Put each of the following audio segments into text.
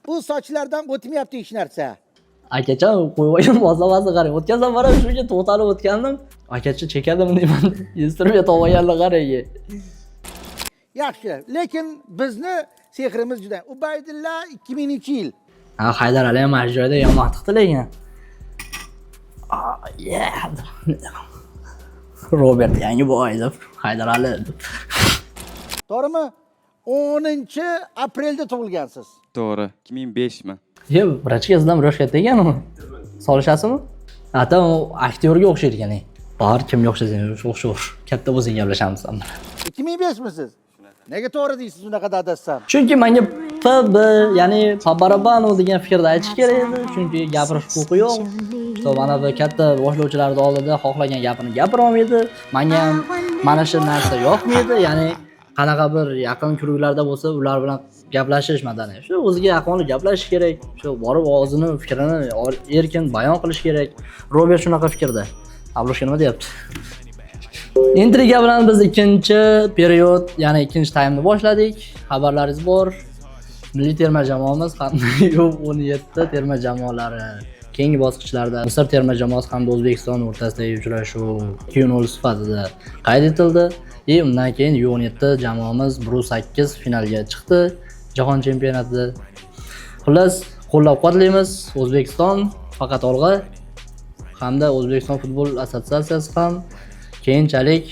Bu sochlardan o'tmayapti hech narsa. Akacha qo'yvoyim boslamasi qarang. O'tgan safar ham shunga to'xtalib o'tgandim. Akacha chekadimi deyman. Yestirib yotolmaganlar qarang. Yaxshi, lekin bizni sehrimiz juda. Ubaydilla 2000-yil. Ha, Haydar Ali ham mana joyda yomon tiqdi lekin. Robert yangi boy deb Haydar Ali. To'g'rimi? 10-aprelda tug'ilgansiz. To'g'ri. 2005 mi? Ye, vrachkasidan bir yosh katta ekan-ku. Solishasizmi? Hatta u aktyorga o'xshaydi ekan. Bar kimga o'xshasang o'xshayver. Katta bo'lsang gaplashamiz ham. 2005 misiz? Nega to'g'ri deysiz unaqa dadasam? Chunki menga PB, ya'ni Pabarabano degan fikrda aytish kerak edi. Chunki gapirish huquqi yo'q. To'p mana bu katta boshlovchilarning oldida xohlagan gapini gapira olmaydi. Menga ham mana shu narsa yoqmaydi. Ya'ni qanaqa bir yaqin klublarda bo'lsa, ular bilan gaplashish madani. Shu o'ziga yaqinlik gaplashish kerak. Shu borib o'zini fikrini erkin bayon qilish kerak. Robert shunaqa fikrda. Ablushka nima deyapti? Intriga bilan biz ikkinchi period, ya'ni ikkinchi taymni boshladik. Xabarlaringiz bor. Milliy terma jamoamiz hamda U17 terma jamoalari keyingi bosqichlarda Misr terma jamoasi hamda O'zbekiston o'rtasidagi uchrashuv 2-0 sifatida qayd etildi. Undan keyin U17 jamoamiz 1-8 finalga chiqdi jahon chempionatida. Xullas, qo'llab-quvvatlaymiz O'zbekiston faqat olg'a hamda O'zbekiston futbol assotsiatsiyasi ham keyinchalik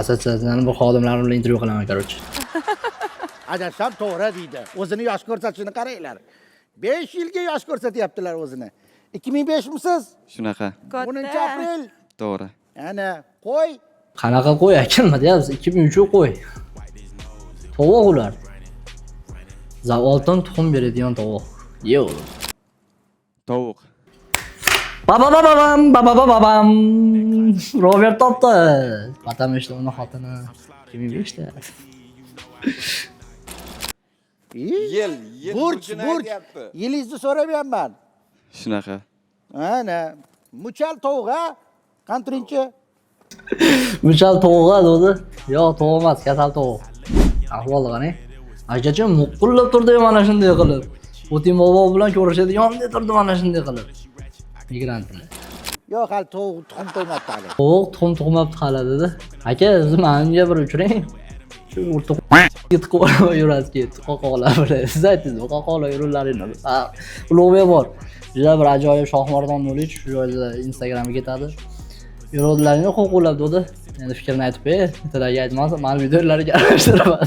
assotsiatsiyaning bu xodimlari bilan intervyu qilaman, короче. Adasham to'g'ri deydi. O'zini yosh ko'rsatishini qaranglar. 5 yilga yosh ko'rsatyaptilar o'zini. 2005 misiz? Shunaqa. 10-aprel. To'g'ri. Ana, qo'y. Qanaqa qo'y akalma deyapsiz? 2003 qo'y. Tovuq ular. Zavoldan tuxum beradigan tovuq. Yo'q. Tovuq. Babam. Robert topdi. Потому что uni xotini 2005 da. Yil Burch. Yilingizni so'ramayapman. Shunaqa. Ana, muchal tovuq ha? Qantirinchi? Muchal tovuq dedi. Yo'q, tovuq emas, kasal tovuq. Ahvol qani? Akacha muqullab turdi mana shunday qilib. Putin bobo bilan ko'rishadigan turdi mana shunday qilib. Migrantlar. Yo'q, hali tovuq tuxum qo'ymabdi hali. Tovuq tuxum hali dedi. Aka, siz menga bir uchrang. Shu o'rta yutqib yurasiz, qoqoqlar bilan. Siz aytdingiz, qoqoqlar yurularinglar. Ha, ulug'bek bor. Juda bir ajoyib Shohmardon Nulich shu joyda Instagramga ketadi. Yurodilaringni qo'qoqlab dedi. Endi fikrini aytib ber. Tilagi aytmasin, men videolarga aralashtirman.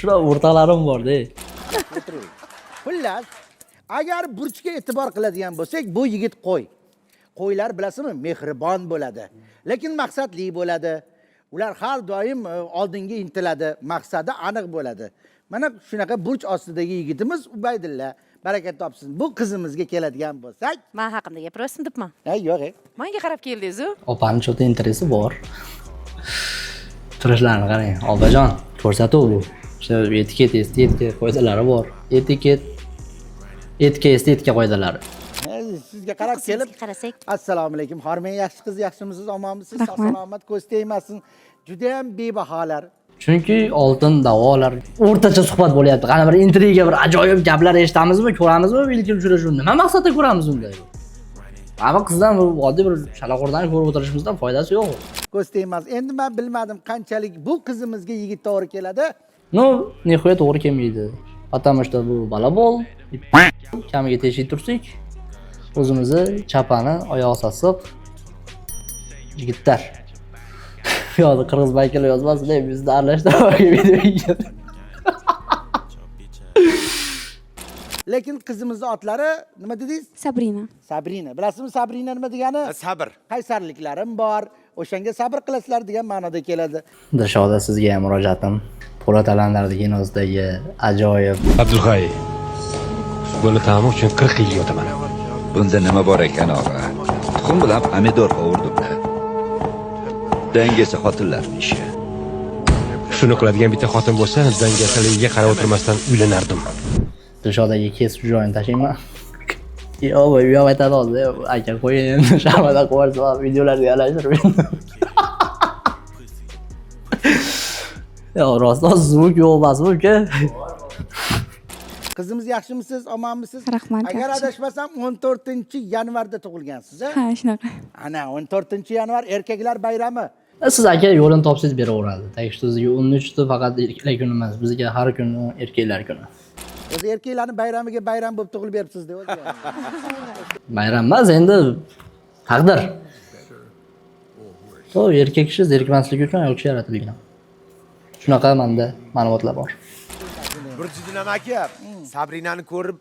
Shuna o'rtalarim bor-da. Xullas, agar burchga e'tibor qiladigan bo'lsak, bu yigit qo'y. Qo'ylar bilasizmi, mehribon bo'ladi, lekin maqsadli bo'ladi. Ular har doim oldinga intiladi, maqsadi aniq bo'ladi. Mana shunaqa burch ostidagi yigitimiz Ubaydilla. Barakat topsin. Bu qizimizga keladigan bo'lsak, Men haqimda gapirasizmi debman. Yo'q. Menga qarab keldingiz-ku. Opaning cho'ta interesi bor. Turishlarni qarang. Opajon, ko'rsatuv bu. O'sha estetika qoidalari bor. Estetika qoidalari. Sizga qarab kelib, qarasak. Assalomu alaykum. Hormang yaxshi qiz, yaxshimisiz, omonmisiz? Salomat, ko'z tegmasin. Juda ham bebaholar. Chunki oltin da'volar o'rtacha suhbat bo'lyapti. Qani bir intriga, bir ajoyib gaplar eshitamizmi, ko'ramizmi? Balki uchrashuvni nima maqsadda ko'ramiz unda? Ama qizdan oddiy bir shalaqurdan ko'rib o'tirishimizdan foydasi yo'q. Ko'z tegmas. Endi men bilmadim qanchalik bu qizimizga yigit to'g'ri keladi. No, nihoya to'g'ri kelmaydi. Потому что bu balabol, kamiga teshik tursak, o'zimizni chapani oyoq sassiq yigitlar. Yo'q, qirg'iz baykalar yozmasin deb bizni aralashtirib video. Lekin qizimizning otlari nima dedingiz? Sabrina. Sabrina. Bilasizmi Sabrina nima degani? Sabr. Qaysarliklarim bor. O'shanga sabr qilasizlar degan ma'noda keladi. Dilshoda, sizga ham murojaatim. Po'lat alanlarda kinosidagi ajoyib Abdulhay. Buni ta'mi uchun 40 yil yotaman. Bunda nima bor ekan, og'a? Tuxum bilan pomidor qovurdim. Dangasa xotinlarning ishi. Shuni qiladigan bitta xotin bo'lsa, dangasaligiga qarab o'tirmasdan uylanardim. Dilshodagi kesib joyini tashlayman. Yo'q, bu yo'q aytadi hozir. Aka qo'ying, shamada qo'yarsiz, videolarga alashtirib. Yo, rostdan zvuk yo'q emasmi uka? Qizimiz yaxshimisiz, omonmisiz? Rahmat, Agar yaxshi. adashmasam 14-yanvarda tug'ilgansiz, a? Ha, shunaqa. Ana 14-yanvar erkaklar bayrami. Siz aka yo'lini topsangiz beraveradi. Tagish o'ziga 13 faqat erkaklar kuni emas, bizga har kuni erkaklar kuni. O'zi erkaklarning bayramiga bayram bo'lib tug'ilib beribsiz-da o'zi. Bayram emas, endi taqdir. To erkak kishi zerikmasligi uchun ayol kishi yaratilgan. Shunaqa menda ma'lumotlar bor. Burchidinam aka, Sabrinani ko'rib,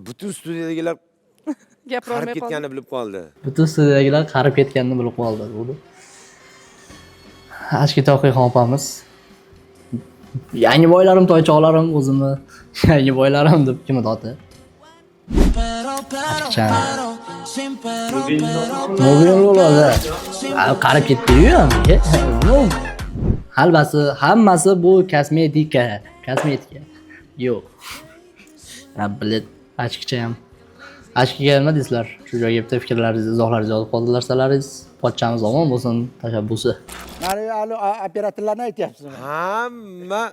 butun studiyadagilar Gapirolmay qarib qoldim. ketganini bilib qoldi. Butun studiyagilar qarib ketganini bilib qoldi bu. Ashki toqiy opamiz. Yangi boylarim, toychoqlarim o'zimni yangi boylarim deb kim oti? Mobil bo'ladi. Qarib ketdi-yu hamga. Hammasi bu kosmetika. Yo'q. Rabbilet achkicha ham. Achkiga nima deysizlar? Shu joyga bitta fikrlaringizni, izohlaringizni yozib qoldirsaringiz, pochchamiz omon bo'lsin tashabbusi. Mana hali operatorlarni aytyapsizmi? Hamma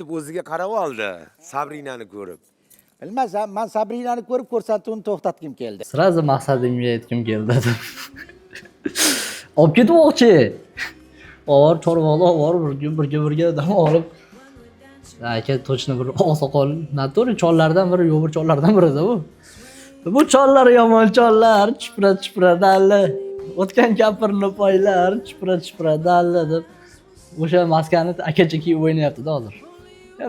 deb o'ziga qarab oldi, Sabrinani ko'rib. Bilmasam, men Sabrinani ko'rib ko'rsatuvni to'xtatgim keldi. Sirazi maqsadimga yetkim keldi. Olib ketmoqchi. Ovar chorvoqda ovar birga dam olib. Aka точно bir oqsoqol, noto'g'ri chollardan biri, yo'q bir chollardan biri-da bu. Bu chollar yomon chollar, chipra dalli. O'tgan kapirni poylar, chipra dalli deb o'sha maskani aka-cha kiyib o'ynayapti-da hozir.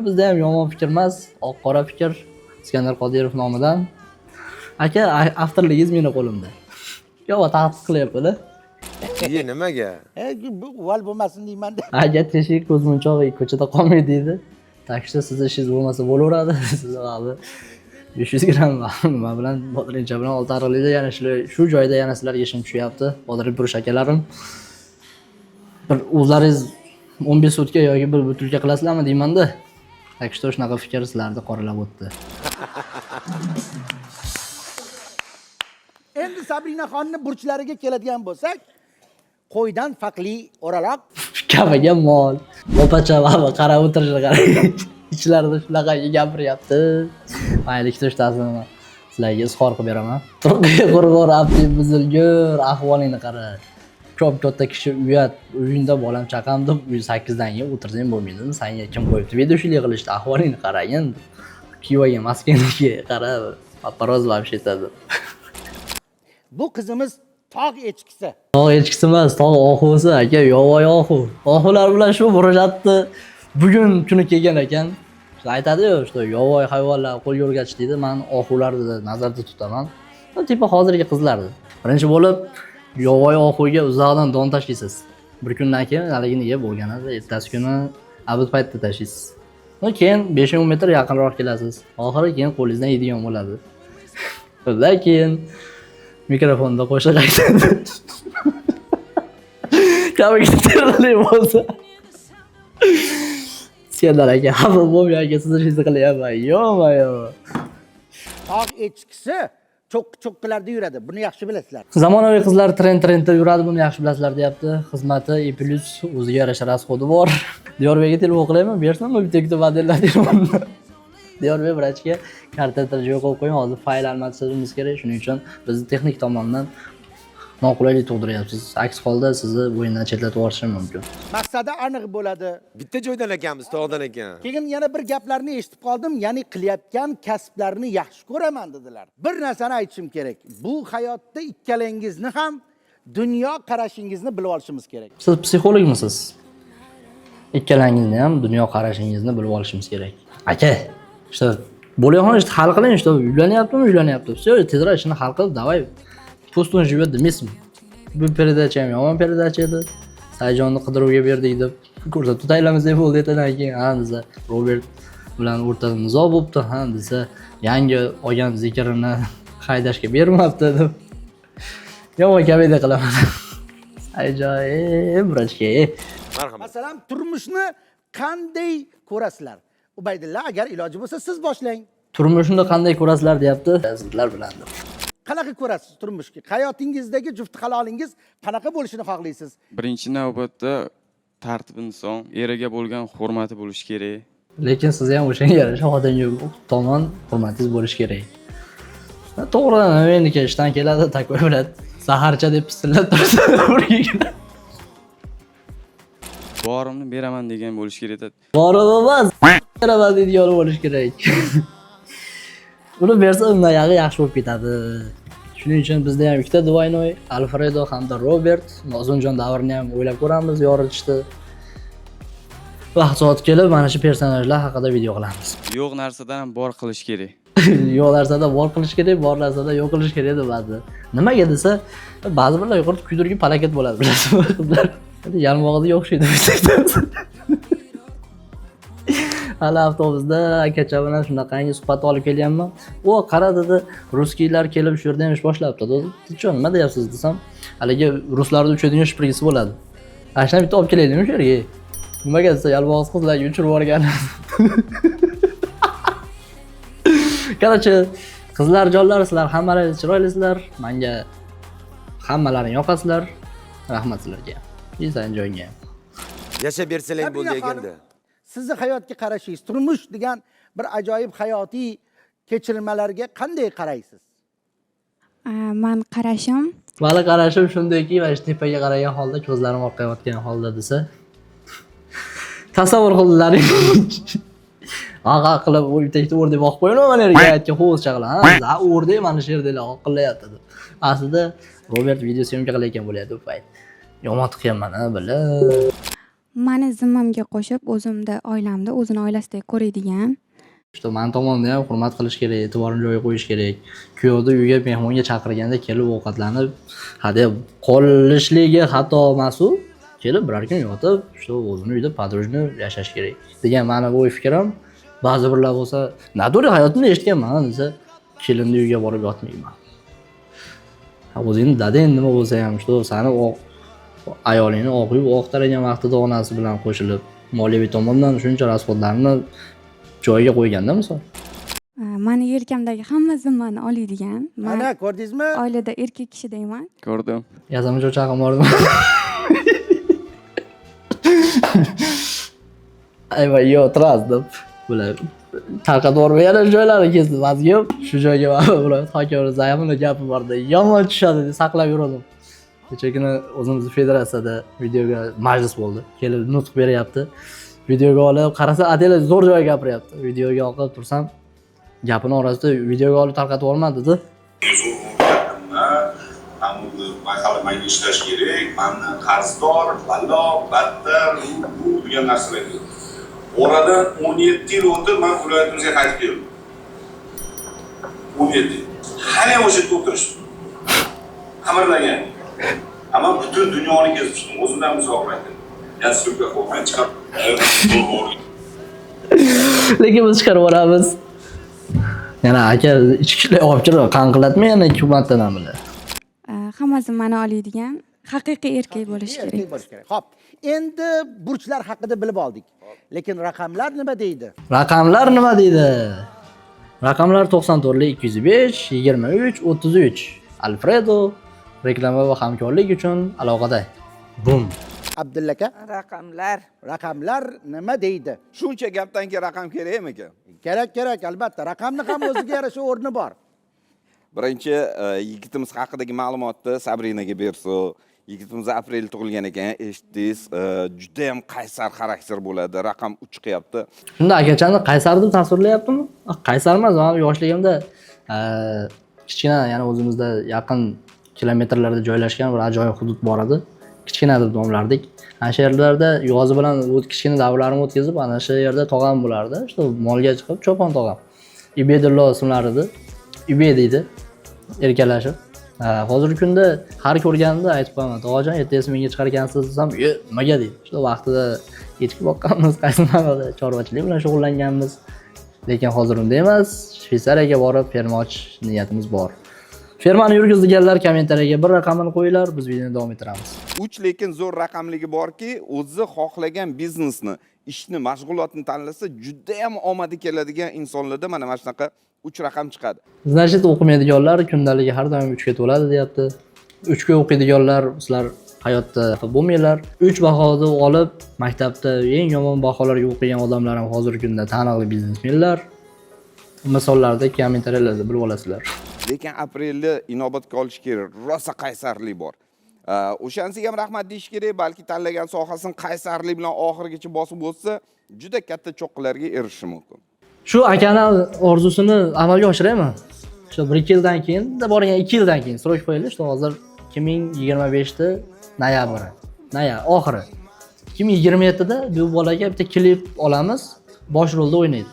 Bizda ham yomon fikr emas, oq-qora fikr. Iskandar Qodirov nomidan. Aka, avtorligingiz meni qo'limda. Yo'q, ta'qib qilyapti-da. Nimaga? Bu val bo'lmasin deyman-da. Aka, teshik ko'zmunchoq ko'chada qolmaydi deydi. Takshda sizni ishingiz bo'lmasa bo'laveradi. Siz hali 500 gramm nima bilan bodrincha bilan oltariqlikda yana shu joyda yana sizlarga ishim tushyapti. Bodring purish akalarim. Bir o'zlaringiz 15 sutka yoki bir butilka qilasizlarmi deyman-da. Takshda shunaqa fikr sizlarni qoralab o'tdi. Endi Sabrina xonning burchlariga keladigan bo'lsak, qo'ydan faqli o'raloq, Kavaga mol. Opacha baba qarab o'tirishni qarang. Ichlarida shunaqa gapiryapti. Mayli kitoshtasini sizlarga izhor qilib beraman. Turqiya qo'rg'or abdi buzilgur, ahvolingni qara. Ko'p katta kishi uyingda bolam chaqam deb 8 dan keyin o'tirsang bo'lmaydimi? Senga kim qo'yibdi videochilik qilishdi? Ahvolingni qarang. Kiyoga maskaniga qara. Paparoz вообще etadi. bu qizimiz tog' echkisi. Tog' echkisi emas, tog' oxusi aka, yovvoyi oxu. Oxular bilan shu murojaatni bugun kuni kelgan ekan. Aytadi-yu, işte yovvoyi hayvonlar qo'lga o'rgatish deydi. Men oxularni nazarda tutaman. Tipa hozirgi qizlarni. Birinchi bo'lib yovvoyi oxuga uzoqdan don tashlaysiz. Bir kundan keyin haligini yeb bo'lganida, ertasi kuni abid paytda tashlaysiz. Keyin 5-10 metr yaqinroq kelasiz. Oxiri keyin qo'lingizdan yeydigan bo'ladi. Undan keyin mikrofonda qo'shiq aytadi. Kamiga terli bo'lsa. Sendar aka, xafa bo'lmay aka, siz ishingizni qilyapman. Yo'q. Tog' echkisi cho'qqilarda yuradi. Buni yaxshi bilasizlar. Zamonaviy qizlar trendda yuradi, buni yaxshi bilasizlar deyapti. Xizmati E+ o'ziga yarasha rasxodi bor. Diyorbekka telefon qilaymi? Bersinmi bitta modellar telefonni? Diyorbek vrachga kartalar joy qo'yib qo'ying, hozir fayl almashtirishimiz kerak. Shuning uchun bizni texnik tomondan noqulaylik tug'diryapsiz. Aks holda sizni o'yindan chetlatib yuborishim mumkin. Maqsadi aniq bo'ladi. Bitta joydan ekanmiz, tog'dan ekan. Keyin yana bir gaplarni eshitib qoldim, ya'ni qilayotgan kasblarni yaxshi ko'raman dedilar. Bir narsani aytishim kerak. Bu hayotda ikkalangizni ham dunyo qarashingizni bilib olishimiz kerak. Siz psixologmisiz? Ikkalangizni ham dunyo qarashingizni bilib olishimiz kerak. Aka, işte bo'layotgan ishni hal qiling, işte uylanyaptimi? Всё, tezroq ishni hal qilib, давай. Pust он живет demasmi? Bu передача ham yomon передача edi. Sayjonni qidiruvga berdik deb ko'rsatib tayinlamiz deb bo'ldi aytadigan keyin, ha desa, Robert bilan o'rtada nizo bo'libdi, ha desa, yangi olgan zikrini haydashga bermabdi deb. Yomon komediya qilaman. Ajoyib, brachka. Marhamat. Masalan, turmushni qanday ko'rasizlar? Ubaydilla, agar iloji bo'lsa siz boshlang. Turmushni qanday ko'rasizlar deyapti. Sizlar bilan. Qanaqa ko'rasiz turmushni? Hayotingizdagi juft halolingiz qanaqa bo'lishini xohlaysiz? Birinchi navbatda tartib inson, eriga bo'lgan hurmati bo'lishi kerak. Lekin siz ham o'shanga yarasha xotinga tomon hurmatingiz bo'lishi kerak. To'g'ri, meniki ishdan keladi, takva biladi. Saharcha deb pisillab tursa o'rniga. Borimni beraman degan bo'lishi kerak. Bori emas, beraman deydigan bo'lish kerak. Uni bersa undan yaxshi bo'lib ketadi. Shuning uchun bizda ham ikkita Duvaynoy, Alfredo hamda Robert, Nozimjon davrini ham o'ylab ko'ramiz, yoritishdi. Vaqt soat kelib mana shu personajlar haqida video qilamiz. Yo'q narsadan ham bor qilish kerak. Yo'q narsada bor qilish kerak, bor narsada yo'q qilish kerak deb ba'zi. Nimaga desa, ba'zi birlar yuqori kuydirgi palakat bo'ladi, bilasizmi qizlar? Yalmog'ida o'xshaydi. Hali avtobusda akacha bilan shunaqangi suhbat olib kelganman. U qara dedi, ruskiylar kelib shu yerda ish boshlabdi dedi. "Ticho, nima deyapsiz?" desam, haligi ruslarda uchadigan shprigisi bo'ladi. Ashna bitta olib kelaylik shu yerga. Nimaga desa, yalmog'iz qizlarga uchirib yuborgan. Qarachi, qizlar jonlar, sizlar hammalaringiz chiroylisizlar. Menga hammalaring yoqasizlar. Rahmat sizlarga. Inson joyga. Yashab bersalang bo'ldi ekanda. Sizni hayotga qarashingiz, turmush degan bir ajoyib hayotiy kechirmalarga qanday qaraysiz? Men qarashim, Mani qarashim shundayki, mana shu tepaga qaragan holda, ko'zlarim oqayotgan holda desa, tasavvur qildilaring. Ag'a qilib o'rtakda o'rdak boqib qo'yaman mana yerga aytgan hovuz chaqlar. Ha, o'rdak mana shu yerda oqillayapti deb. Aslida Robert video syomka qilayotgan bo'laydi u payt. Yomon qilganman, bilib. meni zimmamga qo'shib, o'zimda, oilamda, o'zini oilasidek ko'radigan. İşte men tomondan ham hurmat qilish kerak, e'tiborni joyiga qo'yish kerak. Kuyovni uyga mehmonga chaqirganda kelib ovqatlanib, hadeb qolishligi xato emas-u, kelib bir kun yotib, işte o'zini uyda podrujni yashash kerak degan meni bu fikrim. Ba'zi birlar bo'lsa, "Nadori hayotini eshitganman" desa, kelinni uyga borib yotmayman. Ha, o'zingni dadang nima bo'lsa ham, işte seni ayolingni o'qib o'qtaragan vaqtida onasi bilan qo'shilib, moliyaviy tomondan shuncha rasxodlarni joyiga qo'yganda misol. Meni yelkamdagi hamma zimmani oladigan. Mana ko'rdingizmi? Oilada erkak kishi deyman. Ko'rdim. Yazamchi cho'chag'im bormi? Ayva yo tras deb bular tarqatib bormagan joylari kezdi. Mazga shu joyga bular hokimlar zayamini gapi borda. Yomon tushadi deb saqlab yurdim. Kecha kuni o'zimiz federatsiyada videoga majlis bo'ldi. Kelib nutq beryapti. Videoga olib qarasa, atela zo'r joy gapiryapti. Videoga olib tursam, gapini orasida videoga olib tarqatib olmadi dedi. Men ishlash kerak, meni qarzdor, balloq, battar, bu degan narsalar. Oradan 17 yil o'tib, men viloyatimizga qaytib keldim. 17 yil. Hali o'sha yerda o'tirishdim. Xamirlagan. Ammo butun dunyoni kezib chiqdim. O'zimdan uzoq aytdim. Yani sürükle korkmaya çıkar. Lekin biz chiqarib yuboramiz. Yana aka ichkilik olib chiqib qanqilatma yana hukumatdan ham bilan. Hamma zimmani oladigan haqiqiy erkak bo'lishi Erkak kerak. bo'lish kerak. Xo'p, endi burchlar haqida bilib oldik. Lekin raqamlar nima deydi? Raqamlar nima deydi? Raqamlar 94 205 23 33. Alfredo reklama va hamkorlik uchun aloqada. Bum. Abdulla aka, Raqamlar nima deydi? shuncha gapdan keyin raqam kerakmi ekan? Kerak, albatta. Raqamni ham o'ziga yarasha o'rni bor. Birinchi yigitimiz haqidagi ma'lumotni Sabrinaga bersa, yigitimiz aprel tug'ilgan ekan, eshitdingiz, juda ham qaysar xarakter bo'ladi. Raqam 3 chiqyapti. Shunda akachani qaysar deb tasvirlayaptimi? Qaysar emas, men yoshligimda kichkina, ya'ni o'zimizda yaqin kilometrlarda joylashgan bir ajoyib hudud bor edi. Kichkina deb nomlardik. Ana shu yerlarda yozi bilan kichkina davrlarimni o'tkazib, ana shu yerda tog'am bo'lardi. Shu molga chiqib, Cho'pon tog'am. Ibedullo ismlari edi. Ibe deydi. Erkalashib. Hozirgi kunda har ko'rganimda aytib qo'yaman. Tog'ajon, ertasi menga chiqargansiz desam, nimaga deydi. Shu vaqtida echki boqqanmiz, qaysi ma'noda chorvachilik bilan shug'ullanganmiz. Lekin hozir unda emas, Shveysariyaga borib ferma ochish niyatimiz bor. Fermani yurgizganlar kommentariyaga bir raqamini qo'yinglar, biz videoni davom ettiramiz. 3 lekin zo'r raqamligi borki, o'zi xohlagan biznesni, ishni, mashg'ulotni tanlasa, juda ham omadi keladigan insonlarda mana shunaqa 3 raqam chiqadi. Значит, o'qimaydiganlar kundaligi har doim 3 ga to'ladi, deyapti. 3 ga o'qiydiganlar, sizlar hayotda bo'lmanglar. 3 bahoni olib, maktabda eng yomon baholarga o'qigan odamlar ham hozirgi kunda taniqli biznesmenlar. Misollarda kommentariylarda bilib olasizlar. Lekin aprelni inobatga olish kerak. Rosa qaysarlik bor. O'shanisiga ham rahmat deyish kerak, balki tanlagan sohasini qaysarlik bilan oxirigacha bosib o'tsa, juda katta cho'qqilarga erishishi mumkin. Shu akani orzusini amalga oshiraymi? Shu 1-2 yildan keyin, borgan 2 yildan keyin srok qo'yaylik. Shu hozir 2025 noyabr. Oxiri. 2027 da bu bolaga bitta klip olamiz, bosh rolda o'ynaydi.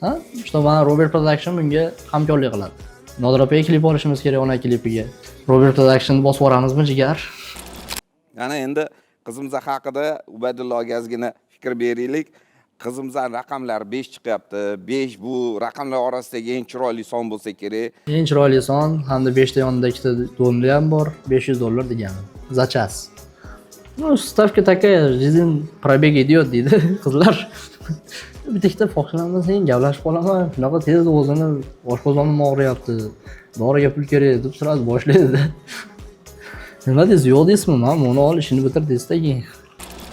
Ha? Shu mana Robert Production bunga hamkorlik qiladi. Nodir opaga klip olishimiz kerak, ona klipiga. Robert Production'ni bosib yuboramizmi jigar? Yana endi qizimiz haqida Ubaydullohga ozgina fikr beraylik. Qizimizning raqamlari 5 chiqyapti. 5 bu raqamlar orasidagi eng chiroyli son bo'lsa kerak. Eng chiroyli son hamda 5 ta yonida ikkita dollar ham bor, $500 degani. Zachas. Ну, stavka такая, жизнь пробег идет deydi qizlar. Bitta ikkita fohishalardan sen gaplashib qolaman. Shunaqa tez o'zini oshqozonim og'riyapti. Doriga pul kerak deb so'radi boshlaydi. Nima deysiz? Yo'q deysizmi? Men uni ol, ishini bitir deysizda keyin.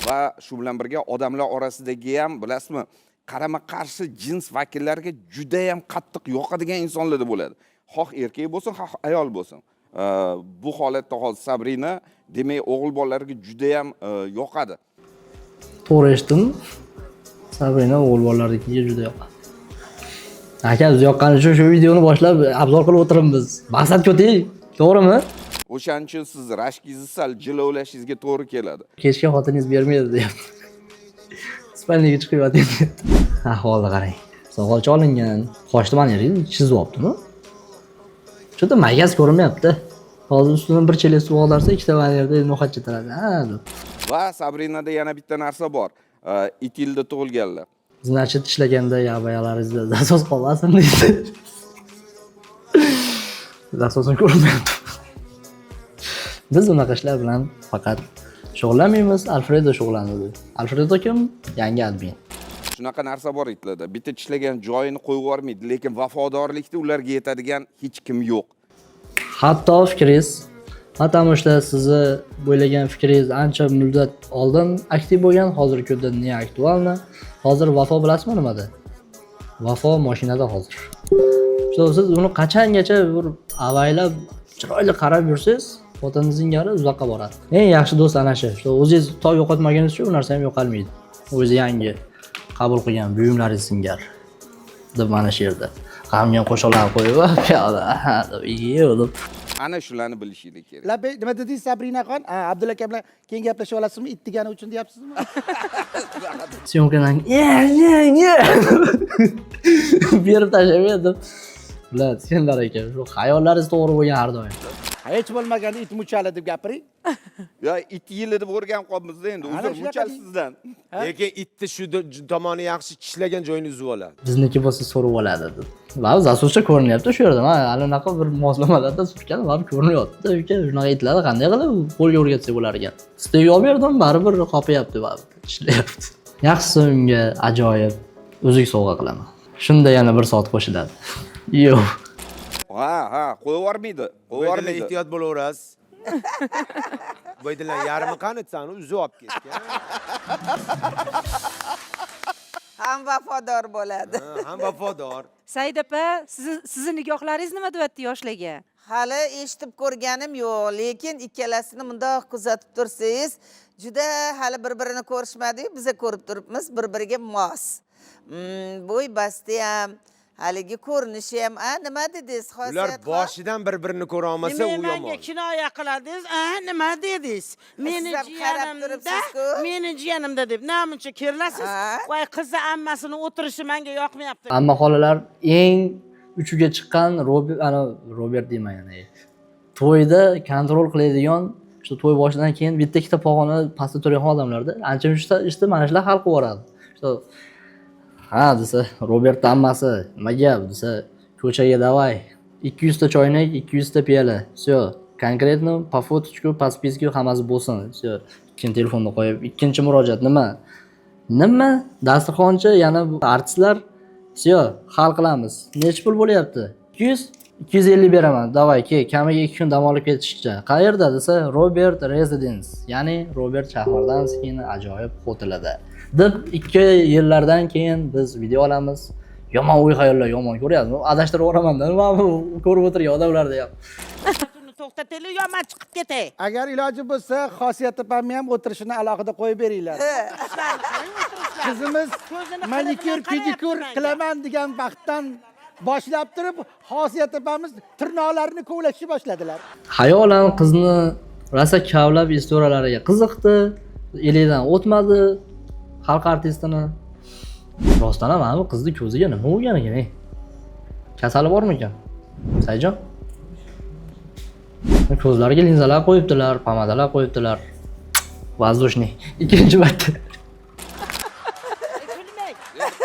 Va shu bilan birga odamlar orasidagi ham bilasizmi, qarama-qarshi jins vakillariga juda ham qattiq yoqadigan insonlar bo'ladi. Xoh erkak bo'lsin, xoh ayol bo'lsin. Bu holatda hozir Sabrina demak o'g'il bolalarga juda ham yoqadi. To'g'ri eshitdim. Sabrina o'g'il bolalarnikiga juda yoqadi. Aka, biz yoqqani uchun shu videoni boshlab obzor qilib o'tiribmiz. Maqsadga o'taylik, to'g'rimi? O'shaning uchun siz rashkingizni sal jilovlashingizga to'g'ri keladi. Kechga xotiningiz bermaydi deyapti. Spalniga chiqib yotyapti. Ahvolni qarang. Soqolcha olingan, qoshni mana yerga chizib olibdi-mi? Juda maygas ko'rinmayapti. Hozir ustidan bir chelak suv og'darsa, ikkita mana yerda no'xatcha taradi. Ha, deb. Va Sabrinada yana bitta narsa bor. 2 yilda tug'ilganlar. Значит, ishlaganda yabayalaringizda asos qolmasin deydi. Asosan ko'rinmayapti. Biz unaqa ishlar bilan faqat shug'ullanmaymiz, Alfredo shug'ullanadi. Alfredo kim? Yangi admin. Shunaqa narsa bor itlarda. Bitta ishlagan joyini qo'yib yubormaydi, lekin vafodorlikda ularga yetadigan hech kim yo'q. Hatto fikringiz, потому что sizni bo'ylagan fikringiz ancha muddat oldin aktiv bo'lgan, hozirgi kunda ne aktualni. Hozir vafo bilasizmi nimada? Vafo mashinada hozir. Siz uni qachongacha bir avaylab chiroyli qarab yursangiz, xotiningizning yari uzoqqa boradi. Eng yaxshi do'st ana shu. O'zingiz to yo'qotmaganingizcha uchun u narsa ham yo'qolmaydi. O'zi yangi qabul qilgan buyumlaringiz singar. Deb mana shu yerda g'amgin qo'shiqlar qo'yib, piyoda deb Ana shularni bilishinglar kerak. Labay, nima dedingiz Sabrinaxon? Abdulla aka bilan keyin gaplashib olasizmi? It degani uchun deyapsizmi? Syomkadan berib tashlamaydim. Bilat, senlar ekan, shu xayollaringiz to'g'ri bo'lgan har doim. Hech bo'lmaganda it muchali deb gapiring. Ya 2 yil deb o'rganib qolibmiz-da endi. Uzr, muchal sizdan. Lekin itni shu tomoni yaxshi tishlagan joyini uzib oladi. Bizniki bo'lsa so'rib oladi deb. Va asoscha ko'rinyapti shu yerda. Mana anaqa bir moslamalarda surkan va ko'rinyapti. Uka, shunaqa itlarni qanday qilib qo'lga o'rgatsak bo'lar ekan. Stev olib berdim, baribir qopyapti va ishlayapti. Yaxshisi unga ajoyib uzuk sovg'a qilaman. Shunda yana 1 soat qo'shiladi. Yo'q. Ha, qo'yib yubormaydi. Qo'yib yubormaydi. Ehtiyot bo'laverasiz. Bo'ydilar yarmi qani sani uzib olib ketgan. Ham vafodor bo'ladi. Ham vafodor. Said opa, sizni nigohlaringiz nima deyapti yoshlarga? Hali eshitib ko'rganim yo'q, lekin ikkalasini bundoq kuzatib tursangiz, juda hali bir-birini ko'rishmadi-yu, biz ko'rib turibmiz, bir-biriga mos. Bo'y basti ham, haligi ko'rinishi ham, nima dedingiz, xosiyat? Ular boshidan bir-birini ko'ra olmasa u yomon. Menga kinoya qiladingiz, nima dedingiz? Meni jiyanimda deb namuncha kirlasiz. Voy qizni ammasini o'tirishi menga yoqmayapti. Amma xolalar eng uchiga chiqqan Robert deyman yana. To'yda kontrol qiladigan, shu to'y boshidan keyin bitta ikkita pog'ona pastda turgan odamlarda ancha ishda mana shular hal qilib yuboradi. Ha desa, Robert ammasi, nima gap desa, ko'chaga davay. 200 ta choynak, 200 ta piyola. Всё, конкретно по фоточку, по списку hammasi bo'lsin. Всё, keyin telefonni qo'yib, ikkinchi murojaat nima? Nima? Dasturxonchi, yana artistlar, всё, hal qilamiz. Necha pul bo'lyapti? 200? 250 beraman. Davay, ke, kamiga 2 kun dam olib ketishcha. Qayerda desa, Robert Residence, ya'ni Robert Shahmardanovskiyning ajoyib hotelida. Deb 2 yillardan keyin biz video olamiz. Yomon o'y xayollar, yomon ko'ryapsizmi? Adashtirib yuboraman-da, men ko'rib o'tirgan odamlarda ham. To'xtataylik, yo men chiqib ketay. Agar iloji bo'lsa, xosiyat opamni ham o'tirishini alohida qo'yib beringlar. Qizimiz manikyur, pedikyur qilaman degan vaqtdan boshlab turib, xosiyat opamiz tirnoqlarini kovlashni boshladilar. Hayolan qizni rosa kavlab istoriyalariga qiziqdi. Elidan o'tmadi xalq artistini. Rostdan ham bu qizni ko'ziga nima bo'lgan ekan? Kasali bormi ekan? Sayjon? Ko'zlariga linzalar qo'yibdilar, pomadalar qo'yibdilar. Воздушный. Ikkinchi marta.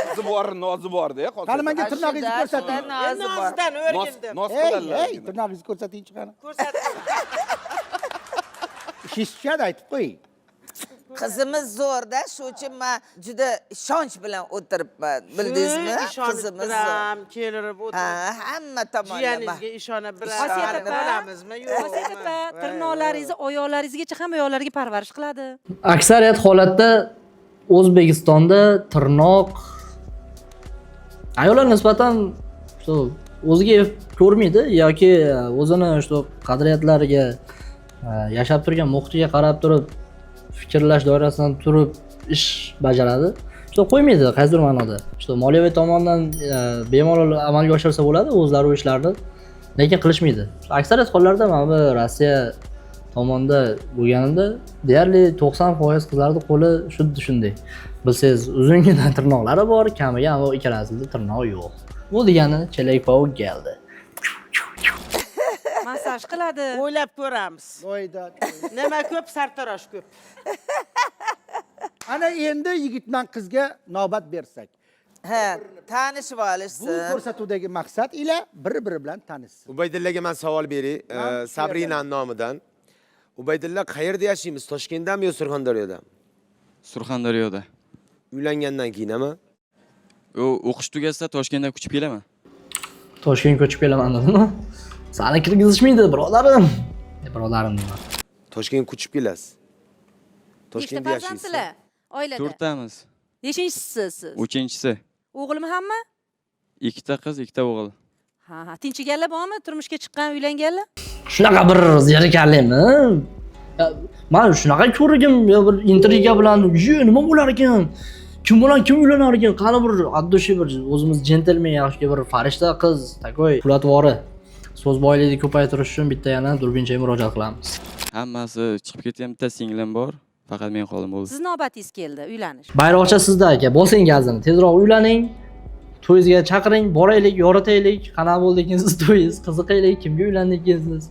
Qizi bor, nozi bor-da, hozir. Qani menga tirnog'ingizni ko'rsating. Nozdan o'rgandim. Noz qiladilar. Ey, tirnog'ingizni ko'rsatingchi qani. Ish tushadi, aytib qo'ying. Qizimiz zo'rda, shu uchun men juda ishonch bilan o'tiribman, bildingizmi? Qizimiz zo'r. Kelirib o'tirib. Ha, hamma tomonlama. Jiyaningizga ishonib Xosiyat bilamizmi? Yo'q. Xosiyat opa, tirnoqlaringizni oyoqlaringizgacha hamma oyoqlarga parvarish qiladi. Aksariyat holatda O'zbekistonda tirnoq ayollar nisbatan o'ziga ko'rmaydi yoki o'zini qadriyatlariga, yashab turgan muhitiga qarab turib fikrlash doirasidan turib ish bajaradi. Qo'ymaydi qaysidir ma'noda. Moliyaviy tomondan bemalol amalga oshirsa bo'ladi o'zlari u ishlarni, lekin qilishmaydi. Aksariyat hollarda mana bu Rossiya tomonda bo'lganida deyarli 90% qizlarning qo'li xuddi shunday. Bilsangiz, uzungina tirnoqlari bor, kamiga ham ikkalasida tirnoq yo'q. Bu degani chelak povuq keldi. Massaj qiladi. O'ylab ko'ramiz. Voyda. Nima ko'p, sartarosh ko'p. Ana endi yigitdan qizga navbat bersak. Ha, tanishib olishsin. Bu ko'rsatuvdagi maqsad ila bir-biri bilan tanishsin. Ubaydillaga men savol beray, Sabrina nomidan. Ubaydilla qayerda yashaymiz? Toshkentdami yo Surxondaryodami? Surxondaryoda. Uylangandan keyinmi? O'qish tugasa Toshkentdan ko'chib kelaman. Toshkentga ko'chib kelaman dedimi? Seni kirgizishmaydi, birodarim. Birodarim nima? Toshkentga ko'chib kelasiz. Toshkentda yashaysiz. Oilada. 4 tamiz. Nechinchisiz siz? 3-chi. O'g'ilmi hamma? 2 ta qiz, 2 ta o'g'il. Ha, tinchiganlar bormi? Turmushga chiqqan, uylanganlar? Shunaqa bir zerikarlimi? Men shunaqa ko'rgim, bir intriga bilan, nima bo'lar ekan? Kim bilan kim uylanar ekan? Qani bir addoshi bir o'zimiz jentelmen yoki bir farishta qiz, takoy pulatvori. So'z boyligini ko'paytirish uchun bitta yana durbinchaga murojaat qilamiz. Hammasi chiqib ketgan, bitta singlim bor. Faqat men qoldim bo'ldi. Siz navbatingiz keldi uylanish. Bayroqcha sizda aka, bosing gazini, tezroq uylaning. To'yingizga chaqiring, boraylik, yoritaylik. Qanaqa bo'ldi ekansiz to'yingiz, qiziqaylik, kimga uylandingiz?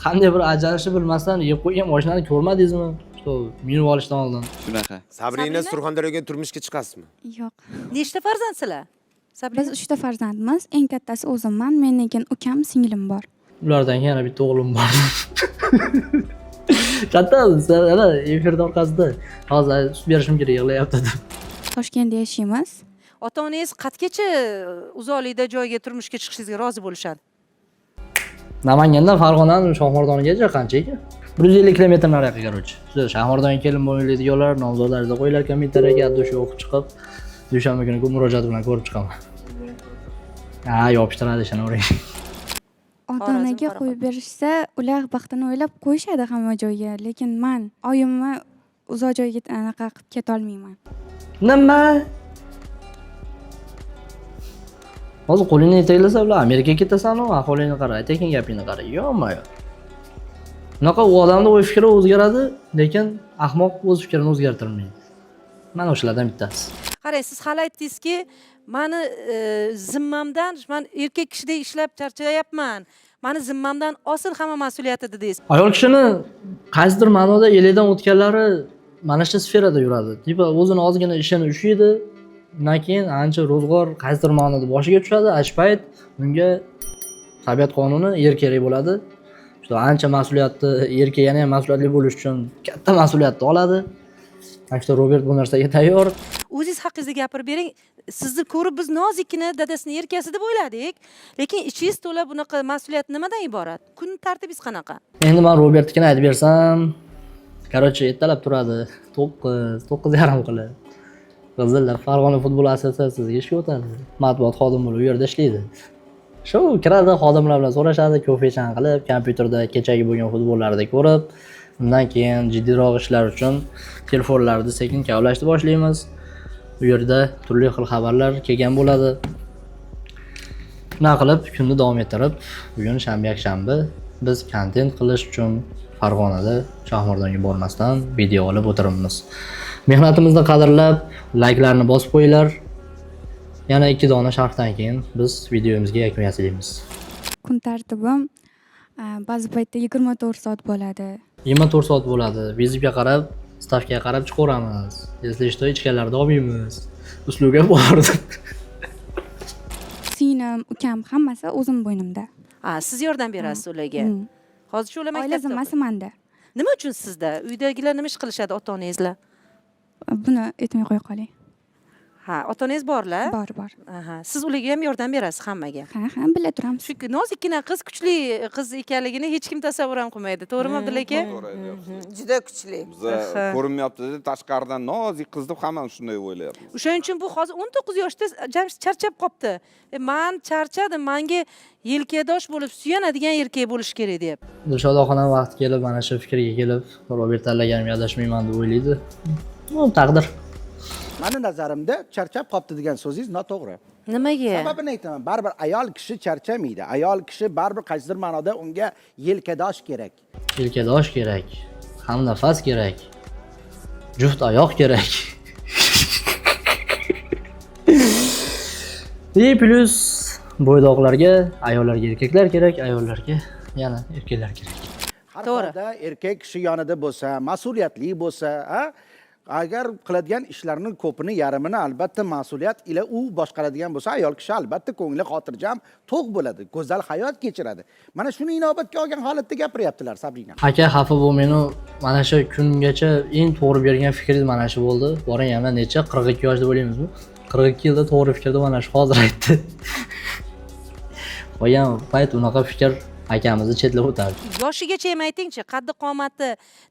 Qanday bir ajralishni bilmasdan yeb qo'ygan mashinani ko'rmadingizmi? Minib olishdan oldin. Shunaqa. Sabrina Surxondaryoga turmushga chiqasizmi? Yo'q. Nechta farzandsizlar? Biz 3 ta farzandmiz. Eng kattasi o'zimman, mendan keyin ukam, singlim bor. Ulardan yana bitta o'g'lim bor. Katta, ana efirda orqasida hozir sut berishim kerak, yig'layapti deb. Toshkentda yashaymiz. Ota-onangiz qatgacha uzoqlikda joyga turmushga chiqishingizga rozi bo'lishadi? Namangandan Farg'onadan Shohmardonigacha qancha ekan? 150 km nariyoqqa qarorchi. Shohmardonga kelin bo'lmaydiganlar, nomzodlarga qo'yinglar kommentariyga, addoshi o'qib chiqib, dushanba kuni murojaat bilan ko'rib chiqaman. Ha, yopishtiradi ishonavering. Ota-onaga qo'yib berishsa, ular baxtini o'ylab qo'yishadi hamma joyga, lekin men oyimni uzoq joyga anaqa qilib keta olmayman. Nima? Hozir qo'lingni yetaklasa bilan Amerikaga ketasan-ku, ahvolingni qara, tekin gapingni qara. Yo'qmi? Bunaqa u odamning o'y fikri o'zgaradi, lekin ahmoq o'z fikrini o'zgartirmaydi. Mana o'shalardan bittasi. Qarang, siz hali aytdingizki, meni zimmamdan, men erkak kishidek ishlab charchayapman. Meni zimmamdan osil hamma mas'uliyati dedingiz. Ayol kishini qaysidir ma'noda elidan o'tganlari mana shu sferada yuradi. Tipa o'zini ozgina ishini ushlaydi, undan keyin ancha ro'zg'or qaysidir ma'noda boshiga tushadi, ashpayt unga tabiat qonuni er kerak bo'ladi. Ancha mas'uliyatni, erkak yana ham mas'uliyatli bo'lish uchun katta mas'uliyatni oladi. Aktor Robert bu narsaga tayyor. U o'zingiz haqingizda gapirib bering. Sizni ko'rib biz nozikkina dadasining yelkasi deb o'yladik, lekin ichingiz to'la bunaqa mas'uliyat nimadan iborat? Kun tartibingiz qanaqa? Endi men Robertnikini aytib bersam, короче, ertalab turadi 9:30 qilib. Qizillar Farg'ona futbol assotsiatsiyasiga ishga o'tadi. Matbuot xodimi bo'lib u yerda ishlaydi. Shu kiradi, xodimlar bilan so'rashadi, ko'fechan qilib, kompyuterda kechagi bo'lgan futbollarni ko'rib, undan keyin jiddiyroq ishlar uchun telefonlarni sekin kavlashni boshlaymiz. Bu yerda turli xil xabarlar kelgan bo'ladi. Shuna qilib kunni davom ettirib, bugun shanba biz kontent qilish uchun Farg'onada Shohmardonga bormasdan video olib o'tiribmiz. Mehnatimizni qadrlab, layklarni bosib qo'yinglar. Yana 2 dona sharhdan keyin biz videomizga yakun yasaymiz. Kun tartibim ba'zi paytda 24 soat bo'ladi. 24 soat bo'ladi. Vizitga qarab, stavkaga qarab chiqaveramiz. Если что, ichganlarda olmaymiz. Uslubga bordi. Singlim, ukam hammasi o'zim bo'ynimda. Siz yordam berasiz ularga. Hozir ular Oila maktabda. zimmasi menda. Nima uchun sizda? Uydagilar nima ish qilishadi ota-onangizlar? Buni aytmay qo'ya qoling. Ota-onangiz borlar? Bor. Siz ularga ham yordam berasiz hammaga. Ha, bila turamiz. Chunki nozikkina qiz kuchli qiz ekanligini hech kim tasavvur ham qilmaydi. To'g'rimi, Abdulla aka? Juda kuchli. Biz ko'rinmayapti deb tashqaridan nozik qiz deb hamma shunday o'ylayapmiz. O'shaning uchun bu hozir 19 yoshda charchab qopti. Men charchadim, menga yelkadosh bo'lib suyanadigan erkak bo'lish kerak deb. Dilshod oxonam vaqti kelib, mana shu fikrga kelib, Robert tanlaganim adashmayman deb o'ylaydi. Bu taqdir. Mani nazarimda charchab qopti degan so'zingiz noto'g'ri. Nimaga? Sababini aytaman. Baribir ayol kishi charchamaydi. Ayol kishi baribir qaysidir ma'noda unga yelkadosh kerak. Yelkadosh kerak. Hamnafas kerak. Juft oyoq kerak. Plus bo'ydoqlarga, ayollarga erkaklar kerak, ayollarga yana erkaklar kerak. Har holda erkak kishi yonida bo'lsa, mas'uliyatli bo'lsa, agar qiladigan ishlarning ko'pini, yarmini albatta mas'uliyat ila u boshqaradigan bo'lsa, ayol kishi albatta ko'ngli xotirjam, to'q bo'ladi, go'zal hayot kechiradi. Mana shuni inobatga olgan holatda gapiryaptilar Sabrina. Aka xafa bo'lmaynu, mana shu kungacha eng to'g'ri bergan fikringiz mana shu bo'ldi. Boring yana necha 42 yoshda bo'laymizmi? 42 yilda to'g'ri fikrni mana shu hozir aytdi. Qo'ygan payt unaqa fikr akamizni chetlab o'tadi. Yoshigacha ham aytingchi, qaddi qomati,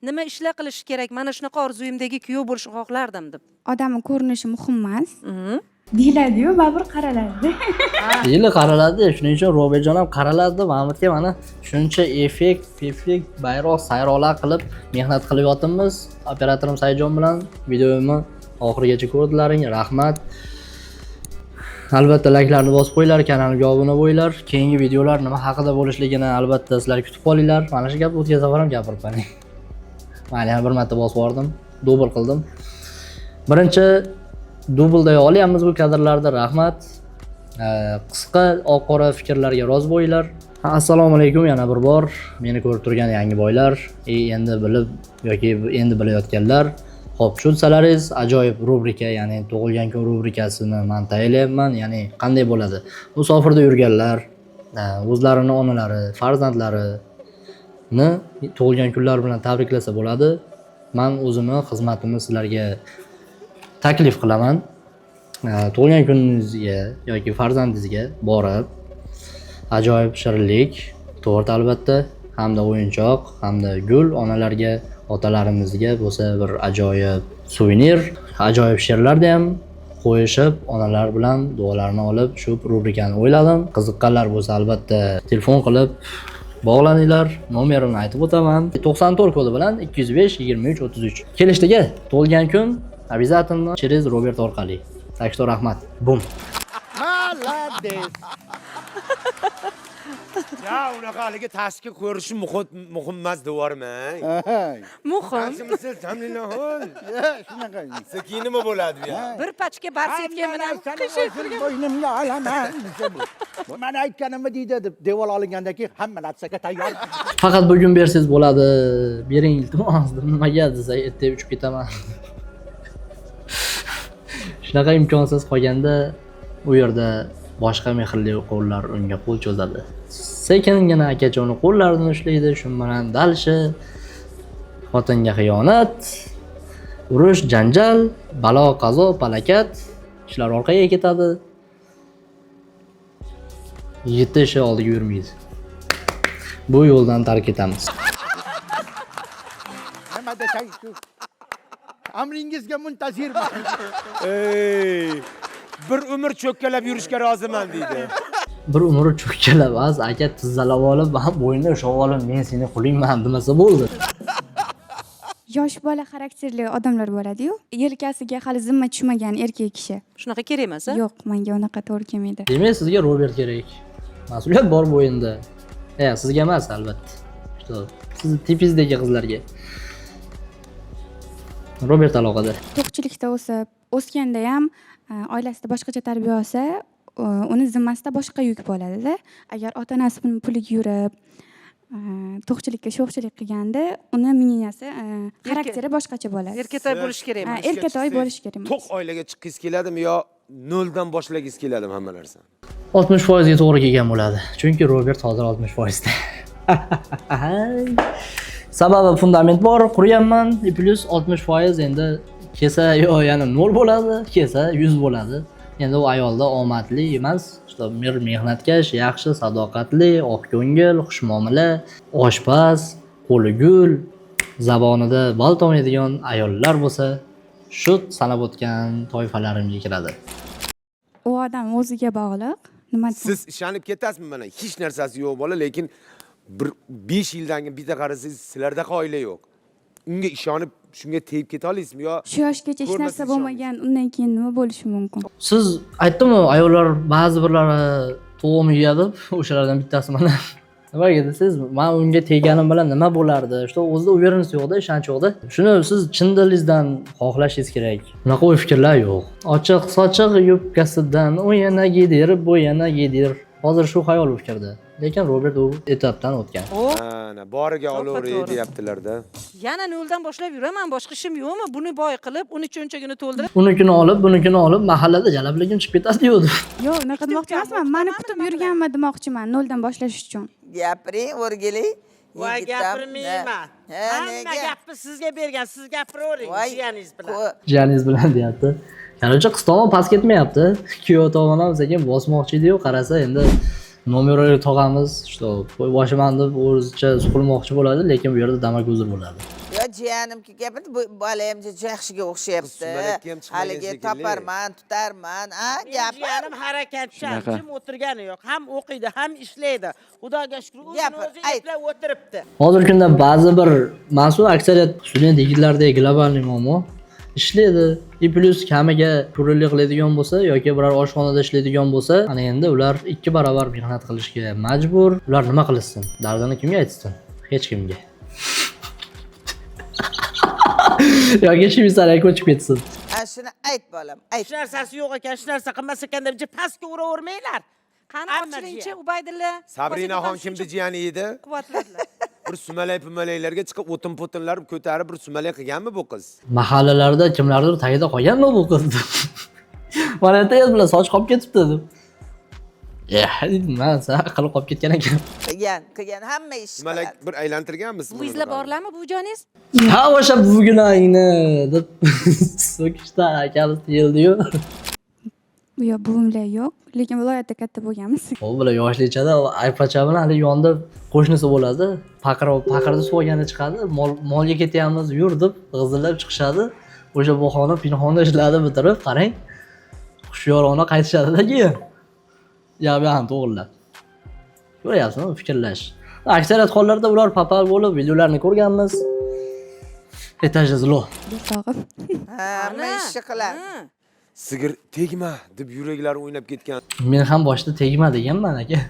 nima ishlar qilish kerak? Mana shunaqa orzuyimdagi kuyov bo'lishni xohlardim deb. Odamning ko'rinishi muhim emas. Deyiladi-yu, baribir qaraladi. Deyili qaraladi, shuning uchun Robertjon ham qaraladi. Mahmudga mana shuncha effekt, bayroq, sayroqlar qilib mehnat qilib yotibmiz. Operatorim Saidjon bilan videomni oxirigacha ko'rdilaring. Rahmat. Albatta layklarni bosib qo'yinglar, kanalimga obuna bo'linglar. Keyingi videolar nima haqida bo'lishligini albatta sizlar kutib qolinglar. Mana shu gapni o'tgan safar ham gapirib qo'ying. Mana yana bir marta bosib bordim, dubl qildim. Birinchi dublda olyapmiz bu kadrlarda. Rahmat. Qisqa oq-qora fikrlarga rozi bo'linglar. Assalomu alaykum yana bir bor. Meni ko'rib turgan yangi boylar, endi bilib yoki endi bilayotganlar. Xo'p, tushunsangiz, ajoyib rubrika, ya'ni tug'ilgan kun rubrikasini men tayyorlayapman. Ya'ni qanday bo'ladi? Musofirda yurganlar, o'zlarining onalari, farzandlarini tug'ilgan kunlar bilan tabriklasa bo'ladi. Men o'zimni xizmatimni sizlarga taklif qilaman. Tug'ilgan kuningizga yoki farzandingizga borib, ajoyib shirinlik, tort albatta, hamda o'yinchoq, hamda gul onalarga, otalarimizga bo'lsa bir ajoyib suvenir, ajoyib she'rlarni ham qo'yishib, onalar bilan duolarni olib shu rubrikani o'yladim. Qiziqqanlar bo'lsa albatta telefon qilib bog'laninglar. Nomerini aytib o'taman. 94 kodi bilan 205 23 33. Kelishdagi tug'ilgan kun обязательно через Robert orqali. Так что rahmat. Bum. Молодец. Ya unaqa haligi tashqi ko'rishi muhim emas devorman. Muhim. Siz tamlinahol. Shunaqa. Sekin nima bo'ladi bu? Bir pachka barsetga bilan bo'ynimga olaman. Mana aytganimni deydi deb devor olingandan keyin hamma narsaga tayyor. Faqat bugun bersangiz bo'ladi. Bering iltimos, nimaga desa ertaga uchib ketaman. Shunaqa imkonsiz qolganda u yerda boshqa mehrli qo'llar unga qo'l cho'zadi. Sekingina akajon qo'llarini ushlaydi, shu bilan dalshi xotinga xiyonat, Urush, janjal, balo, qazo, palakat, ishlar orqaga ketadi. Yigitlar ishi oldiga yurmaydi. Bu yo'ldan tark etamiz. Nima desang shu. Amringizga muntazirman. Bir umr cho'kkalab yurishga roziman deydi. Bir umr cho'kkalab az aka tizzalab olib, "Men bo'ynini ushlab olib, men seni qulingman" demasa bo'ldi. Yosh bola xarakterli odamlar bo'ladi-yu, yelkasiga hali zimma tushmagan erkak kishi. Shunaqa kerak emas, a? Yo'q, menga unaqa to'g'ri kelmaydi. Demak, sizga Robert kerak. Mas'uliyat bor bo'yinda. Sizga emas albatta. Siz tipizdagi qizlarga. Robert aloqada. To'qchilikda o'sganda ham oilasida boshqacha tarbiya olsa, uni zimmasida boshqa yuk bo'ladi-da. Agar ota-onasi puliga yurib, to'qchilikka sho'xchilik qilganda, uni miyasi, xarakteri boshqacha bo'ladi. Erkatoy bo'lish kerak emas. Erkatoy bo'lish kerak emas. To'q oilaga chiqqingiz keladimi yo noldan boshlagingiz keladimi hamma narsani? 60% ga to'g'ri kelgan bo'ladi. Chunki Robert hozir 60% da. Sababi fundament bor, quryapman, plus 60% endi kelsa yo yana 0 bo'ladi, kelsa 100 bo'ladi. Endi u ayolda omadli emas, mehnatkash, yaxshi, sadoqatli, oqko'ngil, xushmuomala, oshpaz, qo'li gul, zabonida bal tomaydigan ayollar bo'lsa, shu sanab o'tgan toifalarimga kiradi. U odam o'ziga bog'liq. Nima Siz ishonib ketasizmi mana? Hech narsasi yo'q bola, lekin bir 5 yildan keyin bitta qarasangiz, sizlarda oila yo'q. Unga ishonib, shunga tegib keta olasizmi yo? Shu yoshgacha hech narsa bo'lmagan, undan keyin nima bo'lishi mumkin? Siz aytdimmi, ayollar ba'zi birlari to'g'im yeyadi, o'shalardan bittasi mana. Nimaga desiz, men unga tegganim bilan nima bo'lardi? Shu o'zida uvereniz yo'qda, ishonch yo'qda. Shuni siz chin dilingizdan xohlashingiz kerak. Bunaqa o'y fikrlar yo'q. Ochiq sochiq yubkasidan u yana yedir, bu yana yedir. Hozir shu xayol u fikrda. Lekin Robert u etapdan o'tgan. Ana, boriga olaver deyaptilar-da. Yana noldan boshlab yuraman, boshqa ishim yo'qmi? Buni boy qilib, uni cho'nchagini to'ldirib, Unikini olib, bunikini olib, mahallada jalabligim chiqib ketadi yo'q. Yo'q, unaqa demoqchi emasman. Meni kutib yurganmi demoqchiman, noldan boshlash uchun. Gapiring, o'rgiling. Voy gapirmayman. Hamma gapni sizga bergan, siz gapiravering jiyaningiz bilan. Jiyaningiz bilan deyapti. Qancha qiz tomon past ketmayapti. Kuyov tomon ham sekin bosmoqchi edi-yu, qarasa endi nomerlar tog'amiz, boshiman deb o'zicha suqilmoqchi bo'ladi, lekin bu yerda damakuzur bo'ladi. Yo jiyanimki gapirdi, bu bola ham yaxshiga o'xshayapti. Haligi toparman, tutarman, gapir. Jiyanim harakatchan, jim o'tirgani yo'q. Ham o'qiydi, ham ishlaydi. Xudoga shukr, o'zini eplab o'tiribdi. Hozirgi kunda ba'zi bir mas'ul aksariyat student yigitlardek globalniy muammo ishlaydi. Plus kamiga turli qiladigan bo'lsa yoki biror oshxonada ishlaydigan bo'lsa, ana endi ular 2 barobar mehnat qilishga majbur. Ular nima qilsin? Dardini kimga aytsin? Hech kimga. Yoki Shveysariyaga ko'chib ketsin. Shuni ayt bolam, ayt. Hech narsasi yo'q ekan, hech narsa qilmas ekan deb pastga uravermanglar. qani ochilingchi Ubaydilla. Sabrinaxon kimni jiyani edi? Quvvatladilar. Bir sumalay-pumalaylarga chiqib o'tin-potinlar ko'tarib bir sumalay qilganmi bu qiz? Mahallalarda kimlardir tagida qolganmi bu qiz? Mana aytayapti bilan soch qolib ketibdi deb. Men sen qilib qolib ketgan ekan. Qilgan hamma ish. Sumalay bir aylantirganmisiz? Bu izlar borlarmi bu joningiz? Ha, o'sha bugunayni deb so'kishda akamiz keldi-yu. Yo'q, buvimlar yo'q, lekin viloyatda katta bo'lganmiz. U bilan yoshlichada aypacha bilan hali yonida qo'shnisi bo'ladi. Paqirni suv olganda chiqadi, molga ketyapmiz, yur deb g'izillab chiqishadi. O'sha bahona pinhonda ishladi bitirib, qarang. Xushyorona qaytishadi-da keyin. Ham to'g'rilab. Ko'ryapsizmi, fikrlash. Aksariyat hollarda ular papal bo'lib videolarni ko'rganmiz. Etajda zlo. Hamma ish qiladi. Sigir tegma deb yuraklari o'ynab ketgan. Men ham boshda tegma deganman aka.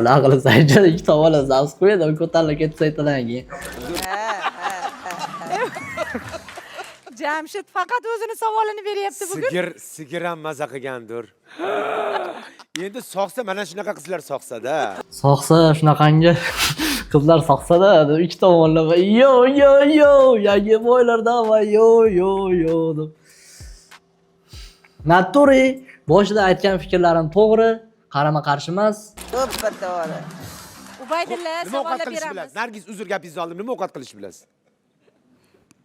Ular qilsa ikki tomondan zavq qo'yadi, ko'tarilib ketsa aytadigan. Jamshid faqat o'zini savolini beryapti bugun. Sigir ham maza qilgandir. Endi soqsa mana shunaqa qizlar soqsa-da. Soqsa shunaqangi qizlar soqsa-da, ikki tomonlama yo yangi boylarda va yo deb. Naturi boshida aytgan fikrlarim to'g'ri, qarama-qarshi emas. Super to'g'ri. Ubaydilla savollar beramiz. Nargiz uzr gapingizni oldim. Nima ovqat qilish bilasiz?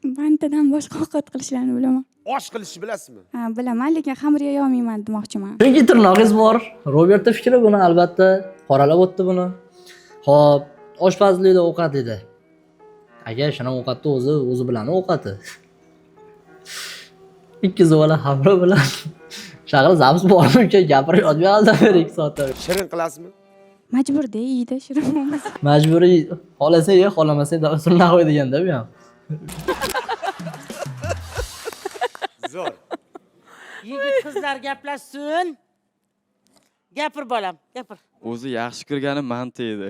Mantadan boshqa ovqat qilishlarini bilaman. Osh qilishni bilasizmi? Ha, bilaman, lekin xamirga yog'mayman demoqchiman. Chunki tirnog'ingiz bor. Robertning fikri buni albatta qoralab o'tdi buni. Xo'p, oshpazlikda ovqat edi. Aka shuni ovqatni o'zi bilan ovqati. Ikkizi bola hamro bilan shag'al zabz bormi uka gapirib yozmay aldab ber 2 soatda. Shirin qilasizmi? Majburda yeydi, shirin bo'lmasa. Majburiy xohlasang ye, xohlamasang sunna qo'y deganda bu ham. Zo'r. Yigit qizlar gaplashsin. Gapir bolam, gapir. O'zi yaxshi ko'rgani manta edi.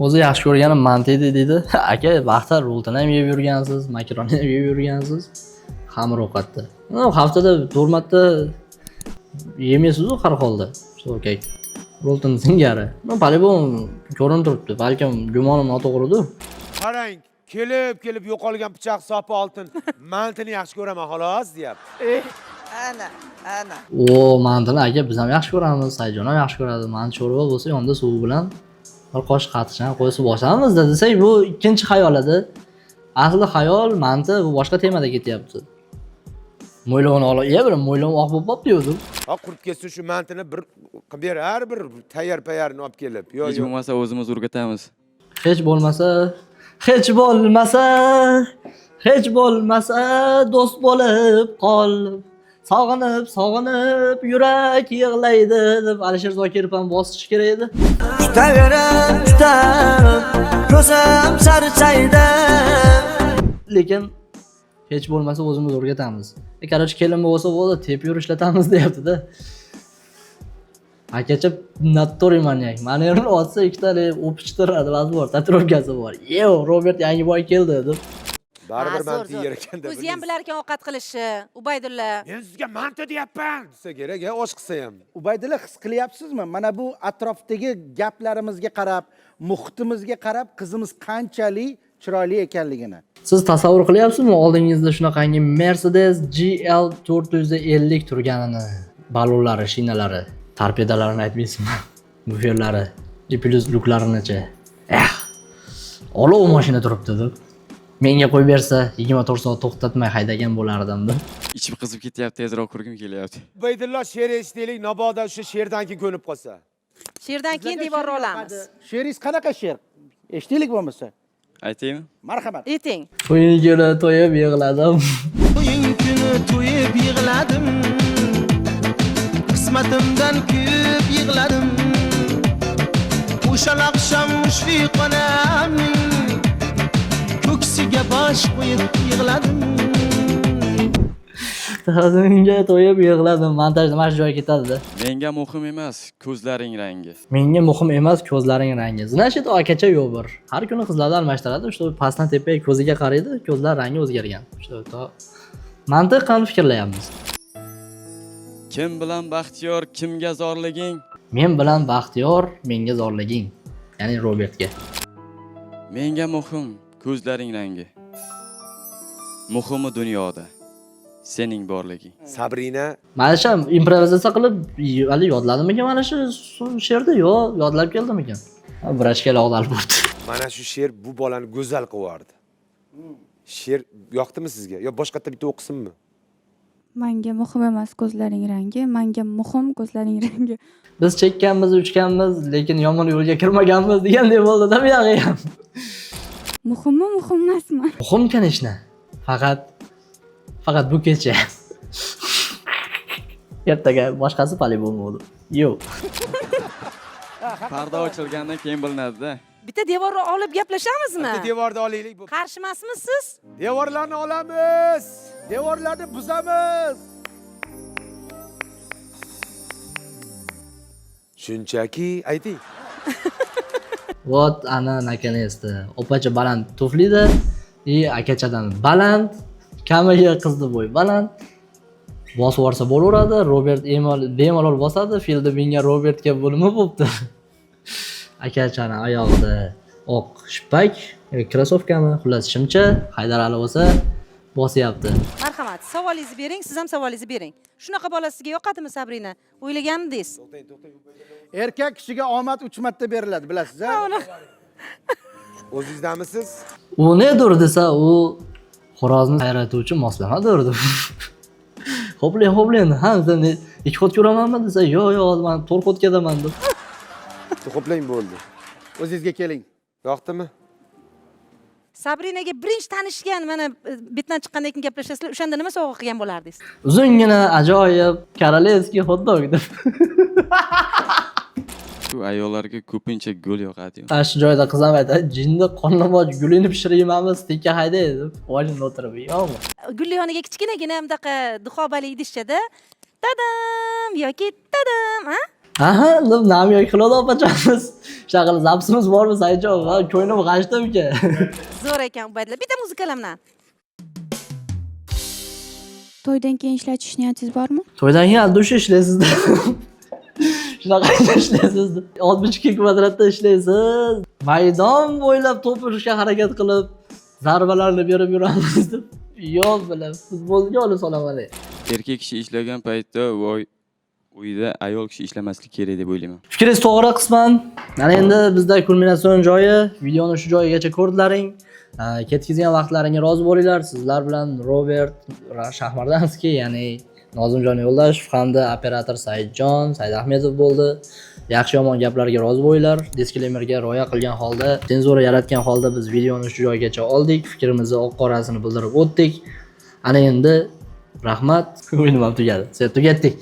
O'zi yaxshi ko'rganim manta edi dedi. Aka, vaqtda rultani ham yeb yurgansiz, makaroni ham yeb yurgansiz. Xamir ovqatda. Haftada 4 marta yemaysiz-ku har holda. Okey. Rulton singari. Palibon ko'rinib turibdi. Balkim gumonim noto'g'ridir. Qarang, kelib yo'qolgan pichoq sopi oltin. Mantini yaxshi ko'raman xolos, deyapti. Ana. O, mantini aka biz ham yaxshi ko'ramiz, Sayjon ham yaxshi ko'radi. Mant sho'rva bo'lsa, yonda suv bilan bir qoshiq qatiqchani qo'yib boshlamizda desak, bu ikkinchi xayol edi. Asli xayol manti bu boshqa temada ketyapti. Mo'ylovni olib, bir mo'ylov oq bo'lib qopti o'zim. Ha, qurib ketsin shu mantini bir qilib ber, har bir tayyor-payarini olib kelib. Hech bo'lmasa o'zimiz o'rgatamiz. Hech bo'lmasa do'st bo'lib qol. Sog'inib yurak yig'laydi deb Alisher Zokirov ham bosish kerak edi. Ko'zim sarchaydi. Lekin hech bo'lmasa o'zimiz o'rgatamiz. Qarich kelin bo'lsa bo'ldi, tepib yurishlatamiz deyapti-da. Akacha nattoriy manyak. Mani yerni otsa ikkitalik o'pichtiradi, ba'zi bor, tatuirovkasi bor. Yo, Robert yangi boy keldi deb. Baribir manti yer ekanda. O'zi ham bilar ekan ovqat qilishni. Ubaydulla. Men sizga manti deyapman. Desa kerak, osh qilsa ham. Ubaydulla, his qilyapsizmi? Mana bu atrofdagi gaplarimizga qarab, muhitimizga qarab qizimiz qanchalik chiroyli ekanligini. Siz tasavvur qilyapsizmi oldingizda shunaqangi Mercedes GL 450 turganini? Balonlari, shinalari, torpedalarini aytmaysizmi? Buferlari, plus luklarini-chi. Olov mashina turibdi deb. Menga qo'yib bersa 24 soat to'xtatmay haydagan bo'lardim-da. Ichim qizib ketyapti, tezroq kurgim kelyapti. Ubaydullo she'r eshitaylik, mabodo o'sha she'rdan keyin ko'nib qolsa. She'rdan keyin devorni olamiz. She'ringiz qanaqa she'r? Eshitaylik bo'lmasa. Aytaymi? Marhamat. Ayting. To'ying kuni to'yib yig'ladim. To'ying kuni to'yib yig'ladim. Qismatimdan ko'p yig'ladim. O'sha oqshom mushfiqonamning ko'ksiga bosh qo'yib yig'ladim. Tazimga to'yib yig'ladim. Montajda mana shu joyga ketadi-da. Menga muhim emas ko'zlaring rangi. Menga muhim emas ko'zlaring rangi. Значит, akacha yo'q bir. Har kuni qizlarni almashtiradi. Shu pastdan tepaga ko'ziga qaraydi, ko'zlar rangi o'zgargan. Shu to mantiq qilib fikrlayapmiz. Kim bilan baxtiyor, kimga zorliging? Men bilan baxtiyor, menga zorliging. Ya'ni Robertga. Menga muhim ko'zlaring rangi. Muhimi dunyoda sening borliging. Sabrina. Mana shu improvizatsiya qilib, hali yodladimikan mana shu she'rda? Yo'q, yodlab keldimikan? Vrachga og'dalib bo'ldi. Mana shu she'r bu bolani go'zal qilib She'r yoqdimi sizga? Yo boshqacha bitta o'qisinmi? Menga muhim emas ko'zlaring rangi, menga muhim ko'zlaring rangi. Biz chekkanmiz, uchganmiz, lekin yomon yo'lga kirmaganmiz degandek bo'ldi-da bu yog'i ham. Muhimmi, muhim emasmi? Muhim kanishna. Faqat bu kecha. Ertaga boshqasi pali bo'lmaydi. Yo'q. Parda ochilgandan keyin bilinadi-da. Bitta devorni olib gaplashamizmi? Bitta devorni olaylik. Qarshi emasmisiz siz? Devorlarni olamiz. Devorlarni buzamiz. Shunchaki ayting. Вот ana наконец-то. Opacha baland tuflida, akachadan baland, kamiga qizni bo'y baland. Bosib yuborsa bo'laveradi. Robert bemalol bosadi. Filda menga Robertga bo'limi bo'pti. Akachani oyog'ida oq shippak, krossovkami, xullas shimcha, Haydarali bo'lsa bosyapti. Marhamat, savolingizni bering, siz ham savolingizni bering. Shunaqa bola sizga yoqadimi Sabrina? O'ylaganidingiz? Erkak kishiga omad 3 marta beriladi, bilasiz-a? O'zingizdamisiz? U nedir desa, u Xo'rozni sayratuvchi moslamadi. Hoplang, ha, sen 2 xotka uramanmi desa, yo'q, men 4 xotkadaman deb. Ho'plang bo'ldi. O'zingizga keling. Yoqdimi? Sabrinaga birinchi tanishgan mana betdan chiqqandan keyin gaplashasizlar. O'shanda nima sovg'a qilgan bo'lardingiz? Uzungina, ajoyib, korolevskiy hot-dog deb. Shu ayollarga ko'pincha gul yoqadi. Ana shu joyda qizim aytadi, jinni qornimoch gulini pishiraymanmi, stekka hayday deb. Vojin o'tirib, yo'qmi? Gulli yoniga kichkinagina bunaqa duxobali idishchada tadam yoki tadam, ha? Aha, deb nam yoki qiladi opachamiz. Shaqil zapsimiz bormi, Sayjon? Va ko'nglim g'ashdi uka. Zo'r ekan ubaydilar. Bitta muzikalamdan. To'ydan keyin ishlatish niyatingiz bormi? To'ydan keyin aldushi ishlaysiz-da. Shunaqa ishlaysiz. 62 kvadratda ishlaysiz. Maydon bo'ylab to'p urishga harakat qilib, zarbalarni berib yuramiz deb. Yo'q bilan futbolga olib solaman. Erkak kishi ishlagan paytda voy uyda ayol kishi ishlamaslik kerak deb o'ylayman. Fikringiz to'g'ri qisman. Mana endi bizda kulminatsion joyi, videoni shu joyigacha ko'rdilaring. Ketkizgan vaqtlaringga rozi bo'linglar. Sizlar bilan Robert Shahmardanskiy, ya'ni Nozimjon Yo'ldashev hamda operator Saidjon Saidahmedov bo'ldi. Yaxshi yomon gaplarga rozi bo'linglar. Disclaimerga rioya qilgan holda, senzura yaratgan holda biz videoni shu joygacha oldik. Fikrimizni oq-qorasini bildirib o'tdik. Ana endi rahmat. O'yinim ham tugadi. Sen tugatdik.